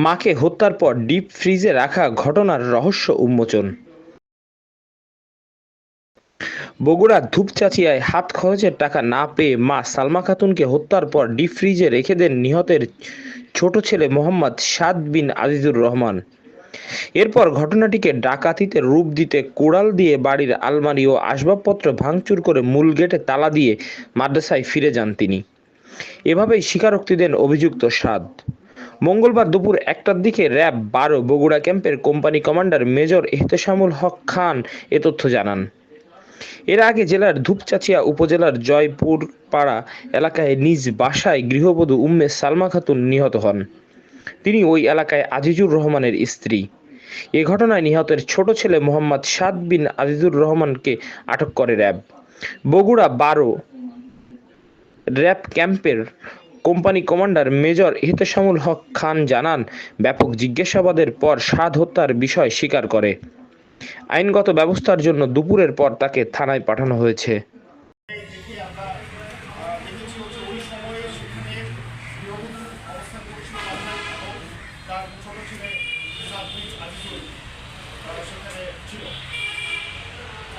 মাকে হত্যার পর ডিপ ফ্রিজে রাখা ঘটনার রহস্য উন্মোচন। বগুড়ার ধূপচাঁচিয়ায় হাত খরচের টাকা না পেয়ে মা সালমা খাতুনকে হত্যার পর ডিপ ফ্রিজে রেখে দেন নিহতের ছোট ছেলে মোহাম্মদ সাদ বিন আজিজুর রহমান। এরপর ঘটনাটিকে ডাকাতিতে রূপ দিতে কোড়াল দিয়ে বাড়ির আলমারি ও আসবাবপত্র ভাঙচুর করে মূল গেটে তালা দিয়ে মাদ্রাসায় ফিরে যান তিনি। এভাবেই স্বীকারোক্তি দেন অভিযুক্ত সাদ। মঙ্গলবার দুপুর ১টার দিকে র্যাব ১২ বগুড়া ক্যাম্পের কোম্পানি কমান্ডার মেজর এহতেশামুল হক খান এ তথ্য জানান। এর আগে জেলার ধূপচাঁচিয়া উপজেলার জয়পুরপাড়া এলাকায় নিজ বাসায় গৃহবধূ উম্মে সালমা খাতুন নিহত হন। তিনি ওই এলাকায় আজিজুর রহমানের স্ত্রী। এ ঘটনায় নিহতের ছোট ছেলে মোহাম্মদ সাদ বিন আজিজুর রহমানকে আটক করে র্যাব। বগুড়া ১২ র্যাব ক্যাম্পের কোম্পানি কমান্ডার মেজর এহতেশামুল হক খান জানান, ব্যাপক জিজ্ঞাসাবাদের পর সাদ হত্যার বিষয় স্বীকার করে। আইনগত ব্যবস্থার জন্য দুপুরের পর তাকে থানায় পাঠানো হয়েছে।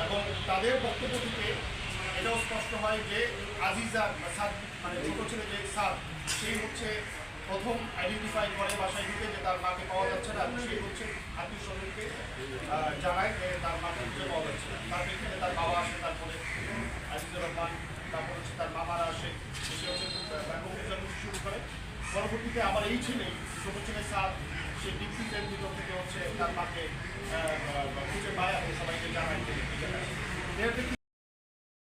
এবং তাদের বক্তব্য থেকে এটাও স্পষ্ট হয় যে আজিজা সাদ মানে ছোট ছেলে যে সাদ সেই হচ্ছে প্রথম আইডেন্টিফাই করে বাসায় ঢুকে যে তার মাকে পাওয়া যাচ্ছে না, সেই হচ্ছে আত্মীয় স্বজনকে জানায় যে তার মাকে খুঁজে পাওয়া যাচ্ছে না। তার প্রেক্ষিতে তার বাবা আসে, তারপরে আজিজুর রহমান, তারপর হচ্ছে তার মামারা আসে, সে হচ্ছে শুরু করে। পরবর্তীতে আবার এই ছেলে ছোট ছেলে সাদ সে ডিপ্রিজের ভিতর থেকে হচ্ছে তার মাকে খুঁজে পায় এবং সবাইকে জানায়।